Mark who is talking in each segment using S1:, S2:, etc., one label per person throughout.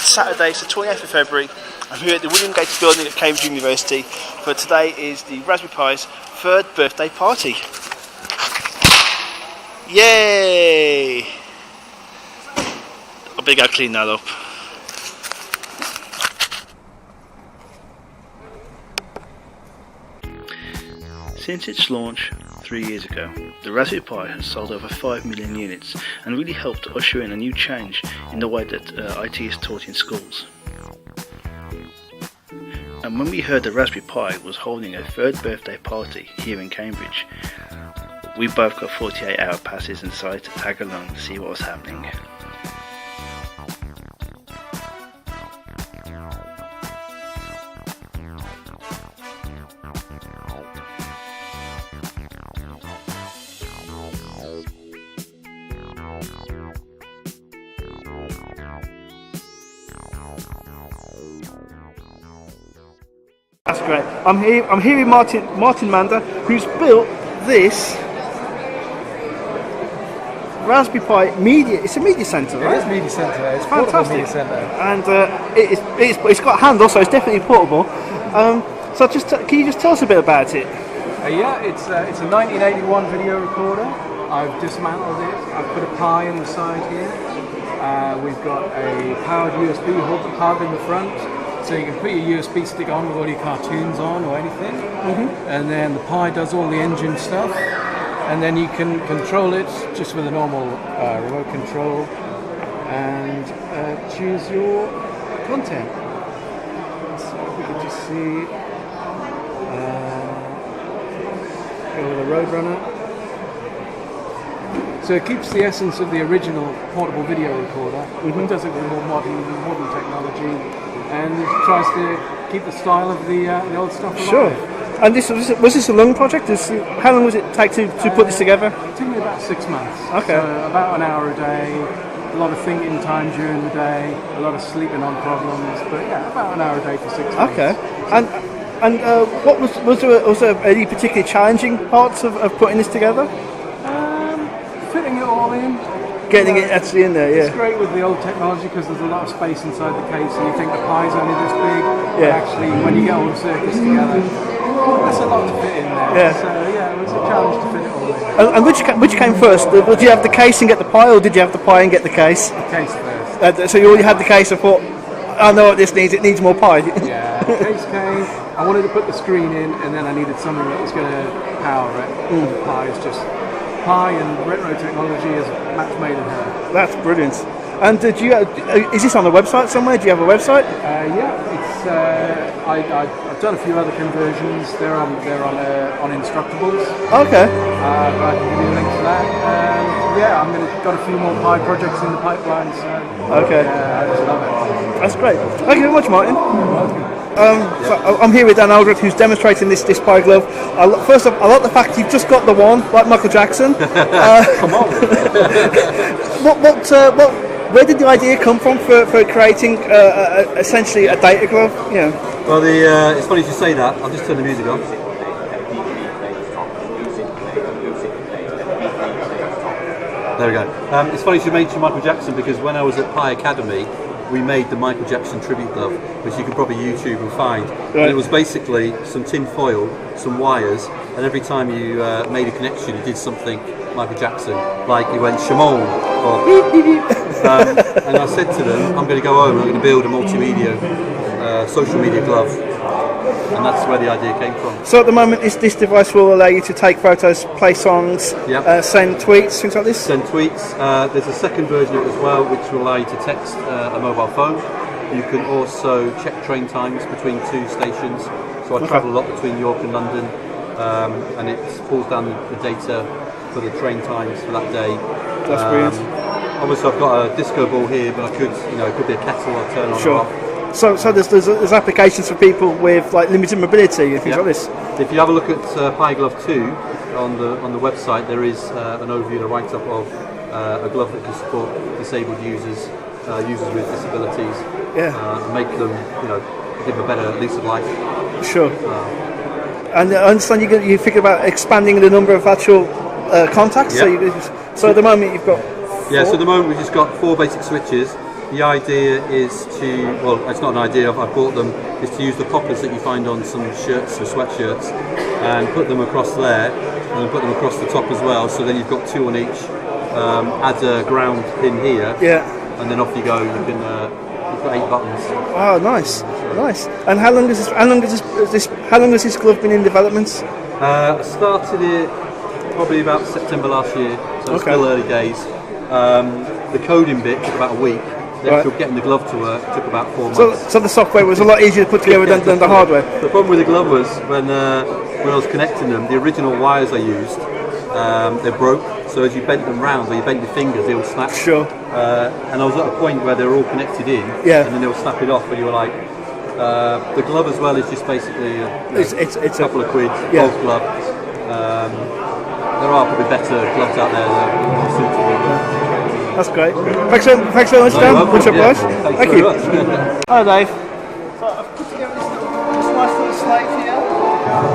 S1: Saturday, it's the 28th of February. I'm here at the William Gates building at Cambridge University, for today is the Raspberry Pi's 3rd birthday party. Yay! I better go clean that up. Since its launch 3 years ago, the Raspberry Pi has sold over 5 million units and really helped to usher in a new change in the way that IT is taught in schools. And when we heard the Raspberry Pi was holding a 3rd birthday party here in Cambridge, we both got 48-hour passes and decided to tag along to see what was happening. That's great. I'm here with Martin Mander, who's built this Raspberry Pi media. It's a media centre, right?
S2: It is media centre. It's
S1: fantastic.
S2: Media centre,
S1: and it's got a handle, so it's definitely portable. So can you just tell us a bit about it?
S2: Yeah, it's a 1981 video recorder. I've dismantled it. I've put a Pi in the side here. We've got a powered USB hub in the front. So you can put your USB stick on with all your cartoons on or anything, and then the Pi does all the engine stuff, and then you can control it just with a normal remote control and choose your content. So we can just see, go with a Roadrunner. So it keeps the essence of the original portable video recorder, but does it with more modern technology, and tries to keep the style of the old stuff alive.
S1: Sure. And was this a long project? How long was it take to put this together?
S2: It took me about 6 months.
S1: Okay.
S2: So about an hour a day, a lot of thinking time during the day, a lot of sleeping on problems, but yeah, about an hour a day for 6 months.
S1: Okay. And what was there any particularly challenging parts of putting this together?
S2: Fitting it all in.
S1: Getting it actually in there, yeah.
S2: It's great with the old technology because there's a lot of space inside the case, and you think the Pi's only this big. Yeah. But actually, when you get all the circuits together, there's a lot to fit in there. Yeah. So yeah, it was a challenge to fit it all in.
S1: And which came first? Did you have the case and get the Pi, or did you have the Pi and get the case?
S2: The case first.
S1: So you already had the case and thought, I know what this needs. It needs more Pi.
S2: Yeah. The case came. I wanted to put the screen in, and then I needed something that was going to power it. The Pi is just. Pi and retro technology is a match made in heaven.
S1: That's brilliant. And is this on the website somewhere? Do you have a website?
S2: Yeah, it's. I've done a few other conversions. They're on Instructables.
S1: Okay.
S2: But I can give you a link to that. Yeah, got a few more Pi projects in the pipeline. So.
S1: Okay.
S2: I just love it.
S1: That's great. Thank you very much, Martin. So I'm here with Aldred, who's demonstrating this Pi glove. First off, I like the fact you've just got the one, like Michael Jackson.
S2: Come on.
S1: Where did the idea come from for creating essentially a data glove? You know.
S3: Well, it's funny you say that. I'll just turn the music on. There we go. It's funny you mentioned Michael Jackson because when I was at Pi Academy, we made the Michael Jackson tribute glove, which you can probably YouTube and find. Right. And it was basically some tin foil, some wires, and every time you made a connection, you did something Michael Jackson, like you went Shimon, or and I said to them, I'm going to go home, I'm going to build a multimedia, social media glove, and that's where the idea came from.
S1: So at the moment, this device will allow you to take photos, play songs, send tweets, things like this?
S3: Send tweets. There's a second version of it as well, which will allow you to text a mobile phone. You can also check train times between two stations. So I travel a lot between York and London, and it pulls down the data for the train times for that day.
S1: That's brilliant.
S3: Obviously, I've got a disco ball here, but I could, it could be a kettle I'll turn on and off.
S1: So there's applications for people with like limited mobility and things like this.
S3: If you have a look at Pi Glove 2 on the website, there is an overview and a write-up of a glove that can support disabled users with disabilities. Make them, give them a better lease of life.
S1: Sure. And I understand you think about expanding the number of actual contacts. So at the moment you've got.
S3: So at the moment we've just got 4 basic switches. The idea is to, well, it's not an idea, I bought them, is to use the poppers that you find on some shirts or sweatshirts and put them across there and then put them across the top as well, so then you've got 2 on each. Add a ground pin here, and then off you go. You can, you've got 8 buttons.
S4: Oh, nice, nice. And how long has this glove been in development?
S3: I started it probably about September last year, so it's still early days. The coding bit took about a week. The actual getting the glove to work took about 4 months.
S4: So the software was a lot easier to put together than the hardware?
S3: The problem with the glove was when I was connecting them, the original wires I used, they broke. So as you bent them round, or you bent your fingers, they would snap.
S4: Sure.
S3: And I was at a point where they were all connected in, and then they would snap it off, and you were like, the glove as well is just basically a couple of quid, golf glove. There are probably better gloves out there that are more suitable.
S4: That's great. Thanks so much, Dan. Much obliged. Thank you. Hi, Dave. So I've put together this nice little slate here.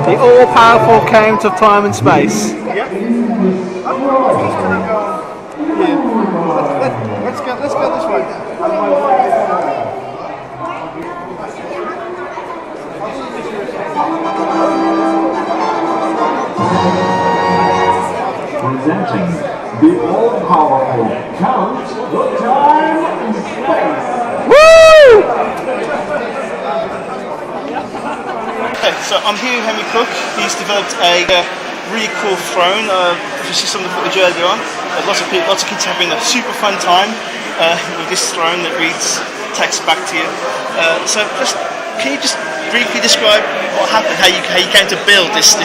S4: The all-powerful count of time and space. Yep. I'm just going to go here. Let's go this way.
S5: Presenting the all-powerful Count of Time and Space.
S4: Woo!
S1: Okay, so I'm here with Henry Crooke. He's developed a really cool throne. You see some of the footage earlier on. Lots of kids having a super fun time with this throne that reads text back to you. Can you just briefly describe what happened, how you came to build this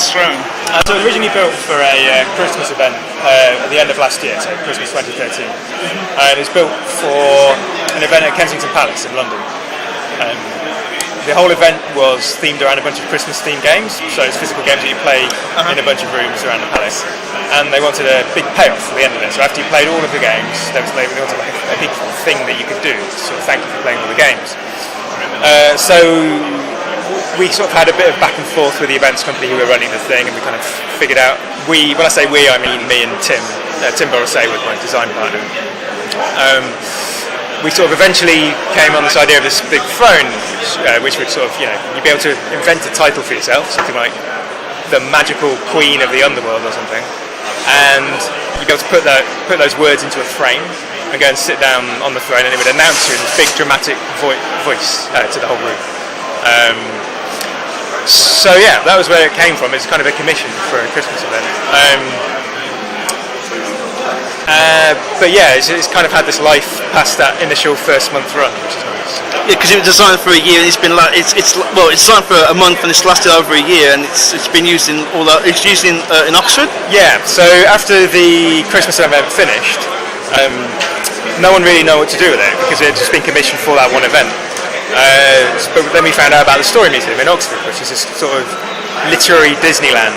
S1: throne?
S6: So it was originally built for a Christmas event at the end of last year, so Christmas 2013. And it was built for an event at Kensington Palace in London. The whole event was themed around a bunch of Christmas-themed games, so it's physical games that you play in a bunch of rooms around the palace. And they wanted a big payoff at the end of it. So after you played all of the games, they wanted like a big thing that you could do to sort of thank you for playing all the games. So we sort of had a bit of back and forth with the events company who were running the thing, and we kind of figured out, when I say we, I mean me and Tim Borosay was my design partner. We sort of eventually came on this idea of this big throne, which would sort of, you'd be able to invent a title for yourself, something like the magical queen of the underworld or something, and you'd be able to put those words into a frame and go and sit down on the throne, and it would announce you in this big dramatic voice to the whole room. So yeah, that was where it came from. It's kind of a commission for a Christmas event. But yeah, it's kind of had this life past that initial first month run, which is nice.
S1: Yeah, because it was designed for a year, and it's designed for a month, and it's lasted over a year, and it's been used in in Oxford.
S6: Yeah. So after the Christmas event finished, no one really knew what to do with it because it had just been commissioned for that one event. But then we found out about the Story Museum in Oxford, which is this sort of literary Disneyland.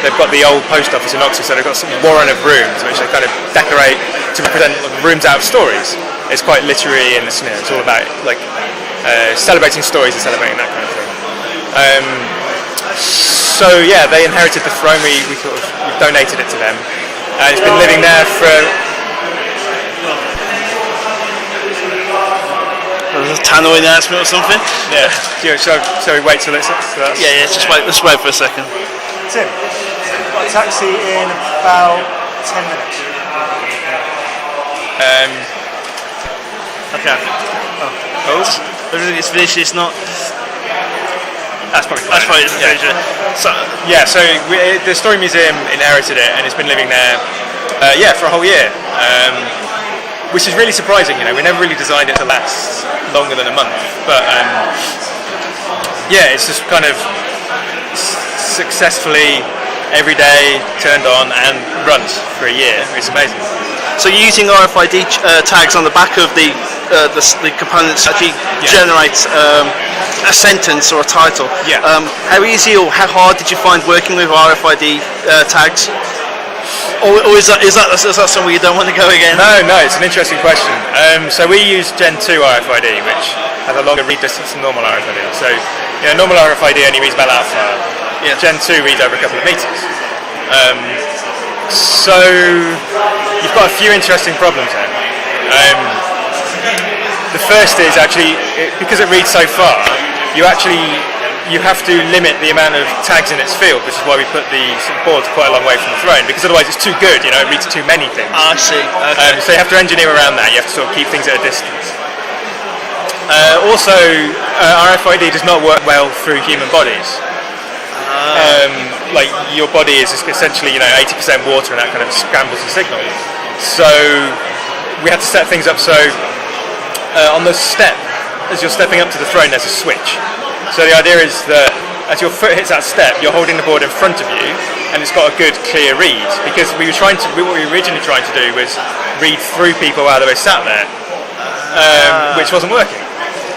S6: They've got the old post office in Oxford, so they've got some warren of rooms which they kind of decorate to represent rooms out of stories. It's quite literary, and it's all about like celebrating stories and celebrating that kind of thing. So yeah, they inherited the throne. We donated it to them, and it's been living there for.
S1: There's a tannoy announcement or something.
S6: Yeah. Shall we wait till it's?
S1: Yeah. Let's wait for a second.
S6: Tim, got a taxi in about 10 minutes.
S1: Okay. It's finished. It's not.
S6: That's probably
S1: fine.
S6: So the Story Museum inherited it, and it's been living there, for a whole year, which is really surprising. We never really designed it to last longer than a month, but it's just kind of successfully every day turned on and runs for a year. It's amazing.
S1: So you're using RFID tags on the back of the components that actually generate a sentence or a title.
S6: Yeah.
S1: How easy or how hard did you find working with RFID tags? Or is that somewhere you don't want to go again?
S6: No, it's an interesting question. So we use Gen 2 RFID, which has a longer read distance than normal RFID. So normal RFID only reads about that far.
S1: Yeah.
S6: Gen 2 reads over a couple of meters. So you've got a few interesting problems there. The first is actually, because it reads so far, you have to limit the amount of tags in its field, which is why we put the boards quite a long way from the throne, because otherwise it's too good, it reads too many things.
S1: I see. Okay.
S6: So you have to engineer around that, you have to sort of keep things at a distance. Also, RFID does not work well through human bodies. Like your body is essentially 80% water, and that kind of scrambles the signal. So we had to set things up so on the step, as you're stepping up to the throne, there's a switch. So the idea is that as your foot hits that step, you're holding the board in front of you, and it's got a good clear read. Because what we were originally trying to do was read through people while they were sat there, which wasn't working.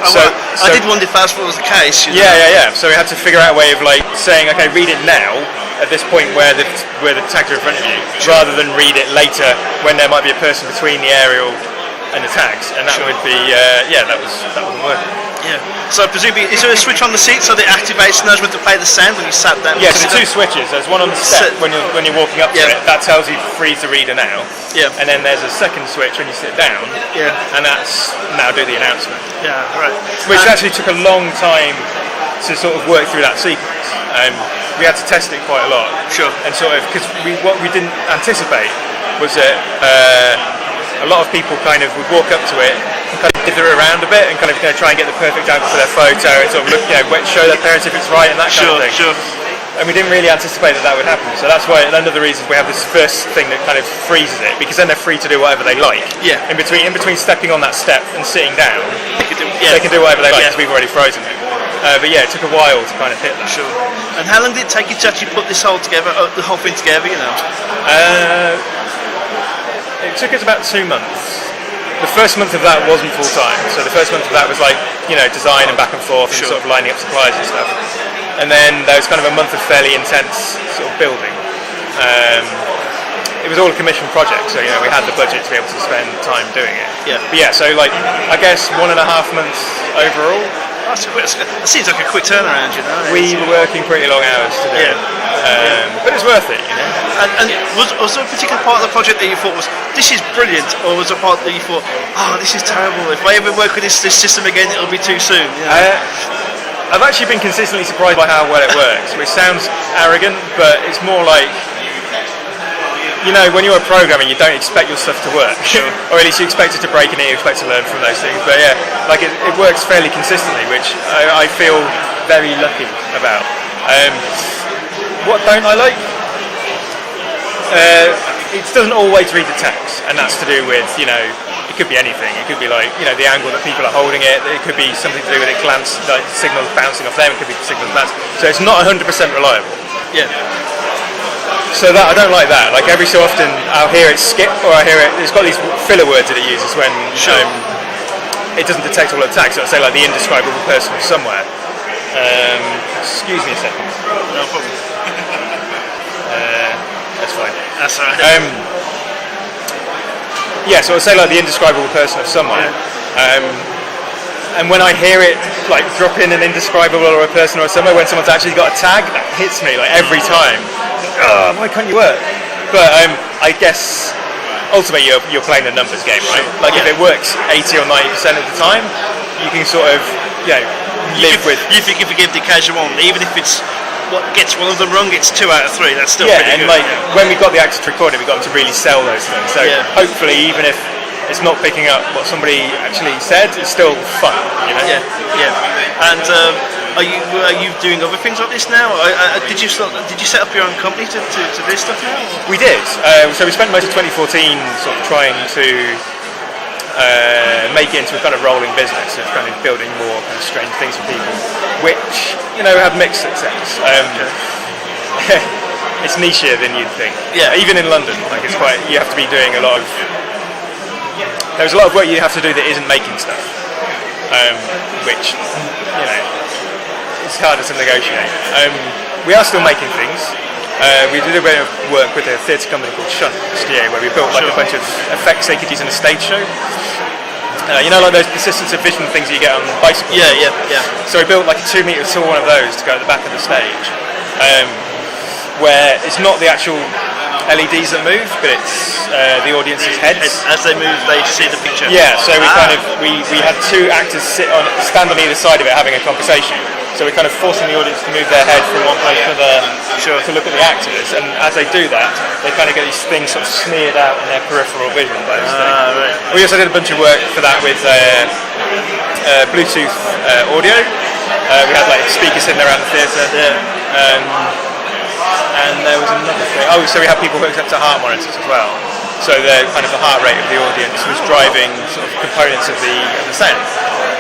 S6: So
S1: I did wonder if that was the case.
S6: Yeah. So we had to figure out a way of saying, okay, read it now at this point where the tags are in front of you, rather than read it later when there might be a person between the aerial and the tags, and that would be that wasn't working.
S1: Yeah. So presumably, is there a switch on the seat so that it activates, knows when to play the sound when you sat down?
S6: Yeah, so 2 switches. There's one on the step when you're walking up to it. That tells you to freeze the reader now.
S1: Yeah.
S6: And then there's a second switch when you sit down.
S1: Yeah.
S6: And that's now do the announcement.
S1: Yeah. Right.
S6: Which actually took a long time to sort of work through that sequence. We had to test it quite a lot.
S1: Sure.
S6: And sort of because what we didn't anticipate was that a lot of people kind of would walk up to it and kind of dither around a bit and kind of try and get the perfect angle for their photo and sort of look, show their parents if it's right and that kind of thing.
S1: Sure.
S6: And we didn't really anticipate that would happen. So that's why one of the reasons we have this first thing that kind of freezes it, because then they're free to do whatever they like.
S1: Yeah.
S6: In between stepping on that step and sitting down,
S1: They
S6: can do whatever they like because we've already frozen it. But yeah, it took a while to kind of hit that.
S1: Sure. And how long did it take you to actually put this whole thing together?
S6: It took us about 2 months. The first month of that wasn't full time, so the first month of that was design and back and forth and sort of lining up supplies and stuff. And then there was kind of a month of fairly intense sort of building. It was all a commissioned project, so we had the budget to be able to spend time doing it.
S1: Yeah.
S6: But yeah, so I guess 1.5 months overall.
S1: That seems like a quick turnaround,
S6: We were working pretty long hours to do it. But it's worth it,
S1: And was there a particular part of the project that you thought was, this is brilliant, or was there a part that you thought, this is terrible, if I ever work with this system again, it'll be too soon?
S6: I've actually been consistently surprised by how well it works, which sounds arrogant, but it's more like, when you're a programmer, you don't expect your stuff to work.
S1: Sure.
S6: Or at least you expect it to break and you expect to learn from those things. But yeah, it works fairly consistently, which I feel very lucky about. What don't I like? It doesn't always read the text, and that's to do with, it could be anything. It could be the angle that people are holding it. It could be something to do with it signals bouncing off them. It could be signals bouncing. So it's not 100% reliable.
S1: Yeah.
S6: So that I don't like that. Every so often I'll hear it skip, or I hear it's got these filler words that it uses when it doesn't detect all the tags. So it'll say the indescribable person from somewhere. Excuse me a second.
S1: No problem.
S6: That's fine.
S1: That's all right.
S6: Yeah, so it'll say the indescribable person of somewhere. And when I hear it drop in an indescribable or a person or somewhere, when someone's actually got a tag, that hits me every time. Why can't you work? But I guess ultimately you're playing the numbers game, right? If it works 80 or 90% of the time, you can sort of live with.
S1: You think if you give the occasional one, even if it's what gets one of them wrong, it's 2 out of 3. That's still pretty
S6: and
S1: good.
S6: When we got the actors recorded, we got them to really sell those things. So hopefully, even if it's not picking up what somebody actually said, it's still fun.
S1: Yeah. And are you doing other things like this now? Did you set up your own company to do stuff now?
S6: We did. So we spent most of 2014 sort of trying to make it into a kind of rolling business of kind of building more kind of strange things for people, which have mixed success. It's nichier than you'd think.
S1: Yeah.
S6: Even in London, it's quite. You have to be doing a lot of. There's a lot of work you have to do that isn't making stuff, which it's harder to negotiate. We are still making things. We did a bit of work with a theatre company called Shunt last year, where we built a bunch of effects they could use in a stage show. Those persistence of vision things that you get on bicycles.
S1: Yeah.
S6: So we built a 2 metre tall one of those to go at the back of the stage, where it's not the actual LEDs that move, but it's the audience's heads.
S1: As they move, they see the picture.
S6: Yeah, so we had two actors stand on either side of it having a conversation. So we're kind of forcing the audience to move their head from one place to the other to look at the actors, and as they do that, they kind of get these things sort of smeared out in their peripheral vision. Right. We also did a bunch of work for that with Bluetooth audio. We had like speakers sitting around the theatre. And there was another thing. Oh, so we had people hooked up to heart monitors as well. So the kind of the heart rate of the audience was driving sort of components of the sound.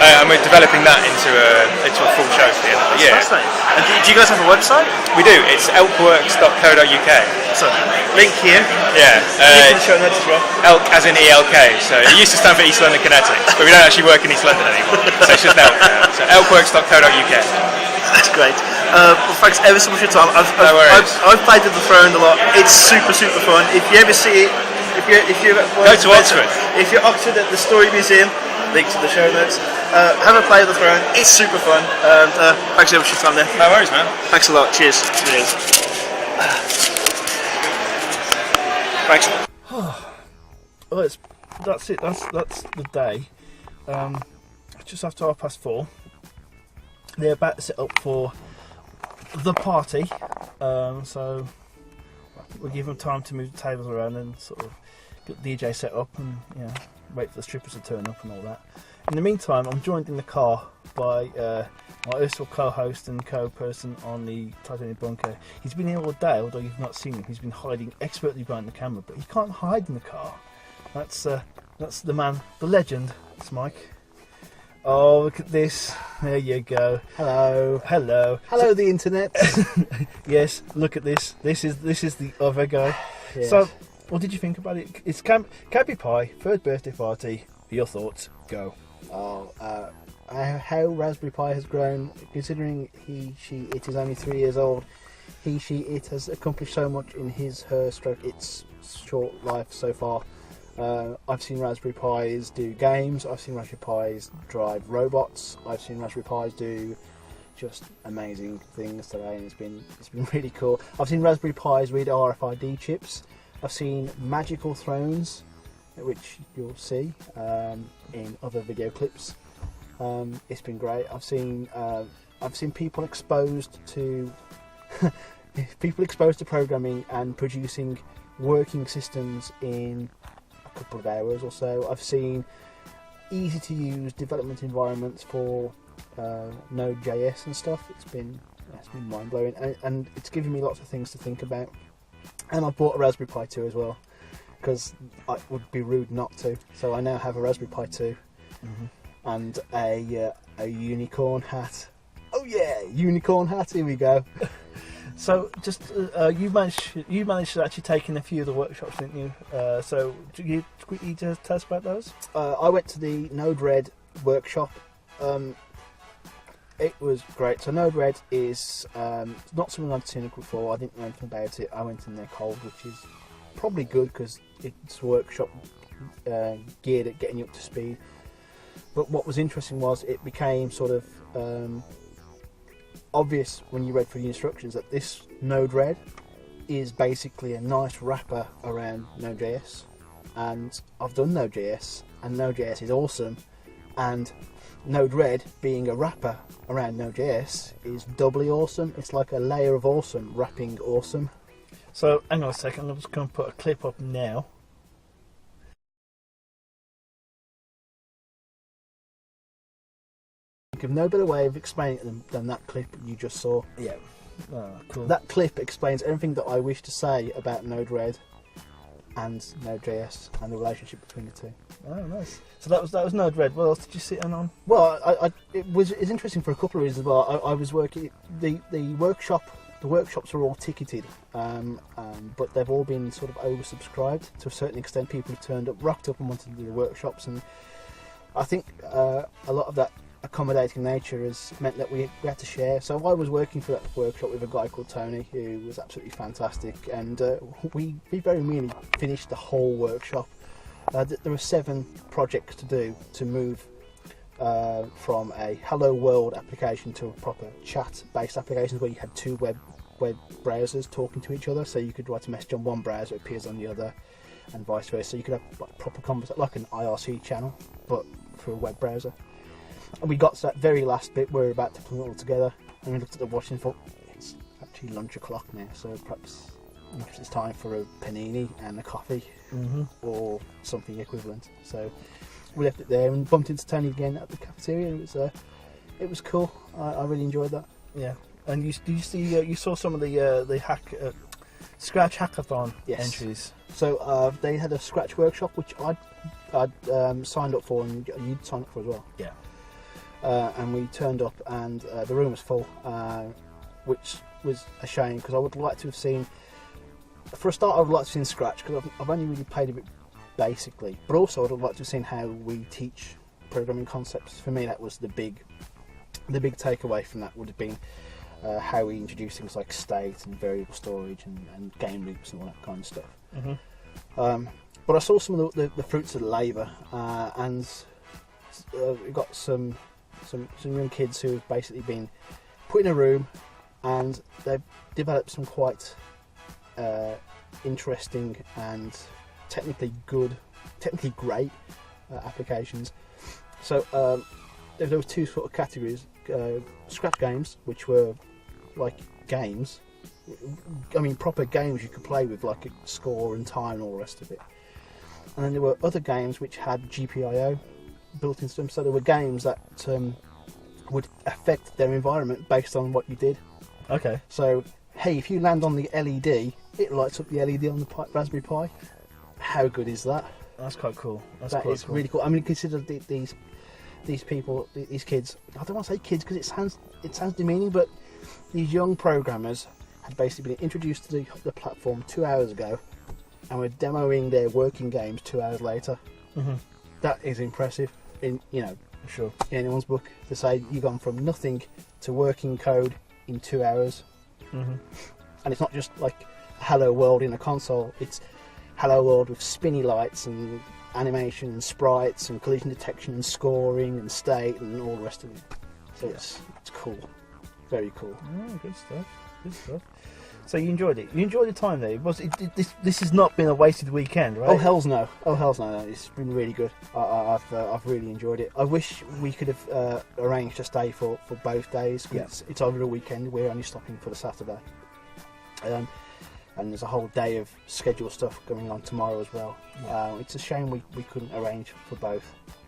S6: And we're developing that into a full show for the end of the year.
S1: Fascinating. And do you guys have a website?
S6: We do. It's elkworks.co.uk.
S1: So link here.
S6: Yeah.
S1: You can show notes as well.
S6: Elk as in ELK. So it used to stand for East London Kinetics, but we don't actually work in East London anymore. So it's just Elk now. So elkworks.co.uk.
S1: That's great. Well, thanks ever so much for your time. I've played with the Throne a lot. It's super fun. If you ever see it, if you
S6: go to Oxford.
S1: If you're Oxford at the Story Museum, link to the show notes. Have a play with the Throne. It's super fun. And thanks ever so much for your time there.
S6: No worries, man.
S1: Thanks a lot. Cheers. Thanks.
S4: Well, that's it. That's the day. Just after 4:30. They're about to set up for the party, so we'll give them time to move the tables around and sort of get the DJ set up and wait for the strippers to turn up and all that. In the meantime, I'm joined in the car by my erstwhile co-host and co-person on the TitaniumBunker. He's been here all day, although you've not seen him. He's been hiding expertly behind the camera, but he can't hide in the car. That's the man, the legend. It's Mike. Oh, look at this. There you go. Hello. Hello.
S2: Hello, the internet.
S4: Yes, look at this. This is the other guy.
S2: Yes.
S4: So, what did you think about it? It's Cappy Pie, third birthday party. Your thoughts? Go.
S2: Oh, how Raspberry Pi has grown, considering it is only 3 years old. It has accomplished so much in its short life so far. I've seen Raspberry Pis do games, I've seen Raspberry Pis drive robots, I've seen Raspberry Pis do just amazing things today, and it's been really cool. I've seen Raspberry Pis read RFID chips, I've seen magical thrones, which you'll see in other video clips. It's been great. I've seen people exposed to programming and producing working systems in couple of hours or so. I've seen easy to use development environments for Node.js and stuff. It's been mind blowing, and it's given me lots of things to think about. And I bought a Raspberry Pi 2 as well, because it would be rude not to. So I now have a Raspberry Pi 2 and a unicorn hat. Oh yeah, unicorn hat. Here we go.
S4: So, just you managed to actually take in a few of the workshops, didn't you? So, do you quickly just tell us about those?
S2: I went to the Node-RED workshop. It was great. So, Node-RED is not something I've seen before. I didn't know anything about it. I went in there cold, which is probably good because it's a workshop geared at getting you up to speed. But what was interesting was it became sort of obvious when you read through the instructions that this Node-RED is basically a nice wrapper around Node.js, and I've done Node.js, and Node.js is awesome, and Node-RED being a wrapper around Node.js is doubly awesome. It's like a layer of awesome wrapping awesome.
S4: So hang on a second, I'm just going to put a clip up now.
S2: Of no better way of explaining it than that clip you just saw.
S4: Yeah. Oh, cool.
S2: That clip explains everything that I wish to say about Node-RED and Node.js and the relationship between the two.
S4: Oh, nice. So that was Node-RED. What else did you sit in on?
S2: Well, it's interesting for a couple of reasons. Well, I was working the workshops are all ticketed, but they've all been sort of oversubscribed to a certain extent. People have turned up, rocked up, and wanted to do the workshops, and I think a lot of that accommodating nature has meant that we had to share. So I was working for that workshop with a guy called Tony, who was absolutely fantastic, and we very nearly finished the whole workshop. There were 7 projects to do to move from a hello world application to a proper chat based application where you had 2 web
S4: web browsers talking to each other. So you could write a message on one browser, it appears on the other, and vice versa. So you could have like proper conversation, like an IRC channel, but for a web browser. And we got to that very last bit where we're about to put it all together, and we looked at the watch and thought, it's actually lunch o'clock now, so perhaps it's time for a panini and a coffee, or something equivalent. So we left it there and bumped into Tony again at the cafeteria. And it was cool. I really enjoyed that.
S2: Yeah. And you saw some of the Scratch Hackathon entries.
S4: So they had a Scratch workshop, which I'd signed up for, and you'd signed up for as well.
S2: Yeah.
S4: And we turned up, and the room was full, which was a shame, because I would like to have seen. For a start, I would like to have seen Scratch, because I've only really played it basically, but also I'd like to have seen how we teach programming concepts. For me, that was the big takeaway from that would have been how we introduce things like state and variable storage and game loops and all that kind of stuff. But I saw some of the fruits of the labour, and we got some young kids who have basically been put in a room, and they've developed some quite interesting and technically great applications. So there was two sort of categories: Scratch games, which were like games. I mean, proper games you could play with, like a score and time and all the rest of it. And then there were other games which had GPIO built into them. So there were games that would affect their environment based on what you did.
S2: Okay.
S4: So, hey, if you land on the LED, it lights up the LED on the Raspberry Pi. How good is that?
S2: That's quite cool.
S4: That is really cool. I mean, consider these people, these kids. I don't want to say kids because it sounds demeaning, but these young programmers had basically been introduced to the platform 2 hours ago, and were demoing their working games 2 hours later. That is impressive in
S2: sure
S4: in anyone's book, to say you've gone from nothing to working code in 2 hours. And it's not just like Hello World in a console, it's Hello World with spinny lights and animation and sprites and collision detection and scoring and state and all the rest of it. So it's cool, very cool.
S2: Oh, good stuff. So you enjoyed it. You enjoyed the time there. This has not been a wasted weekend, right?
S4: Oh hell's no! It's been really good. I've really enjoyed it. I wish we could have arranged a stay for both days. It's over a weekend. We're only stopping for the Saturday, and there's a whole day of scheduled stuff going on tomorrow as well. It's a shame we couldn't arrange for both,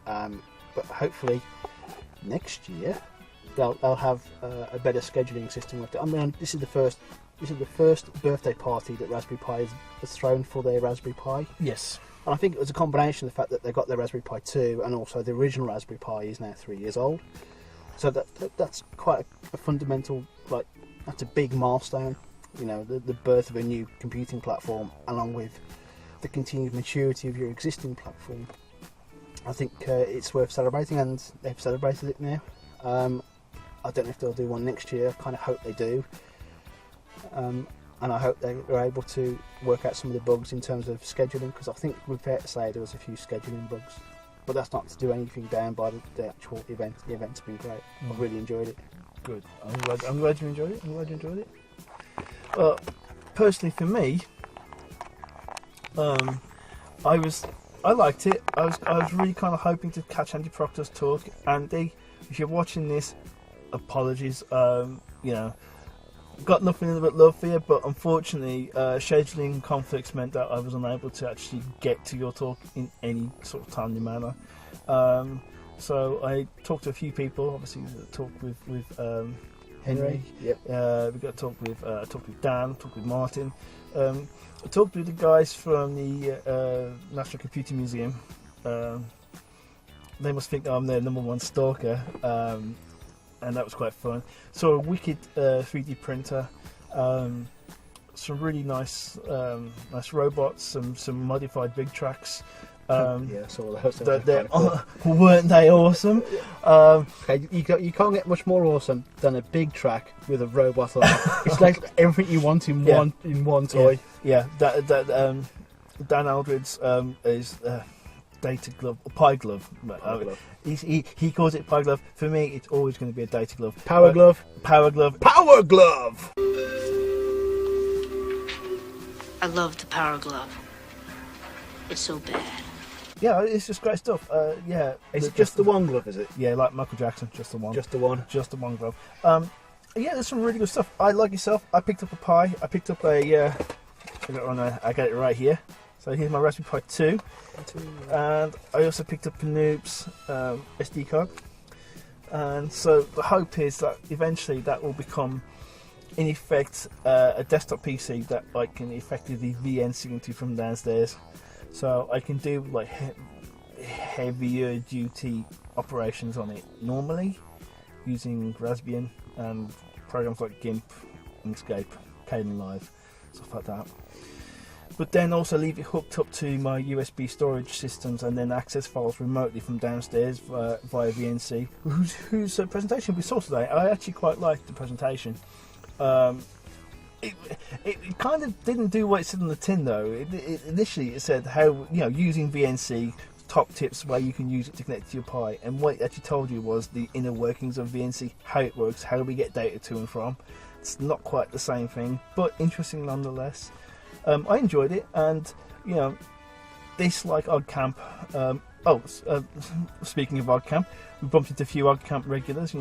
S4: but hopefully next year they'll have a better scheduling system with it. I mean, this is the first birthday party that Raspberry Pi has thrown for their Raspberry Pi.
S2: Yes.
S4: And I think it was a combination of the fact that they got their Raspberry Pi 2, and also the original Raspberry Pi is now 3 years old. So that's quite a fundamental, that's a big milestone. The birth of a new computing platform, along with the continued maturity of your existing platform. I think it's worth celebrating, and they've celebrated it now. I don't know if they'll do one next year. I kind of hope they do. And I hope they are able to work out some of the bugs in terms of scheduling, because I think we're fair to say there was a few scheduling bugs, but that's not to do anything down by the actual event. The event's been great. I've really enjoyed it.
S2: Good. I'm glad you enjoyed it. Well, personally for me, I liked it. I was really kind of hoping to catch Andy Proctor's talk. Andy, if you're watching this, apologies. Got nothing but love for you, but unfortunately scheduling conflicts meant that I was unable to actually get to your talk in any sort of timely manner. So I talked to a few people. Obviously, talked with Henry.
S4: Yep.
S2: We got to talk with Dan. Talked with Martin. I talked with the guys from the National Computing Museum. They must think I'm their #1 stalker. And that was quite fun. So a wicked 3D printer, some really nice robots, some modified big tracks.
S4: So those.
S2: Weren't they awesome?
S4: Okay, you can't get much more awesome than a big track with a robot on it. It's like everything you want in one toy.
S2: Yeah. Dan Aldred's is. Data glove, Pi glove. He calls it Pi glove. For me, it's always going to be a data glove.
S4: Power glove.
S2: Power glove.
S4: Power glove.
S7: I love the Power Glove. It's so bad.
S4: Yeah, it's just great stuff. Yeah,
S8: Is it just the one glove, is it?
S4: Yeah, like Michael Jackson, just the one.
S8: Just the one?
S4: Just the one glove. Yeah, there's some really good stuff. I, like yourself, I picked up a Pi. I picked up a, I got it right here. So here's my Raspberry Pi 2. And I also picked up a Noob's SD card. And so the hope is that eventually that will become, in effect, a desktop PC that I can effectively VNC into from downstairs. So I can do like heavier duty operations on it normally using Raspbian and programs like GIMP, Inkscape, Kdenlive, stuff like that. But then also leave it hooked up to my USB storage systems and then access files remotely from downstairs via VNC, whose presentation we saw today. I actually quite liked the presentation. It kind of didn't do what it said on the tin though. Initially it said how, using VNC, top tips where you can use it to connect to your Pi, and what it actually told you was the inner workings of VNC, how it works, how we get data to and from. It's not quite the same thing, but interesting nonetheless. I enjoyed it, and this like OddCamp. Speaking of OddCamp, we bumped into a few OddCamp regulars.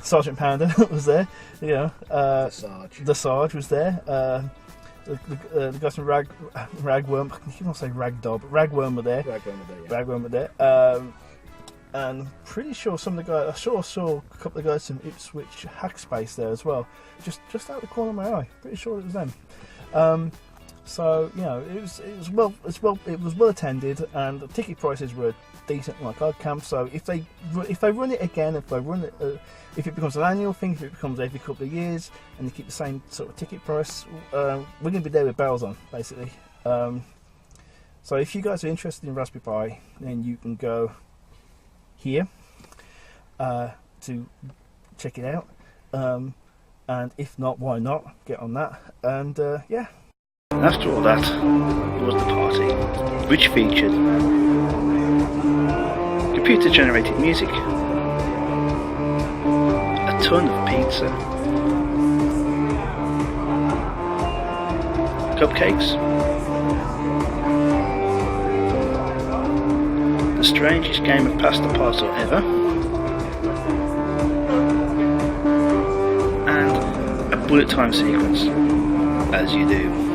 S4: Sergeant Pounder was there. The Sarge was there. The guys from Ragworm. I keep on saying Ragdob. Ragworm were there. Ragworm were there. And pretty sure some of the guys. I saw a couple of guys from Ipswich Hackspace there as well. Just out the corner of my eye. Pretty sure it was them. So it was well attended, and the ticket prices were decent like OddCamp. So if they run it again, if it becomes an annual thing, if it becomes every couple of years, and they keep the same sort of ticket price, we're going to be there with bells on, basically. So if you guys are interested in Raspberry Pi, then you can go here to check it out. And if not, why not? Get on that. And yeah.
S1: And after all that was the party, which featured computer-generated music, a ton of pizza, cupcakes, the strangest game of pasta parcel ever, and a bullet time sequence, as you do.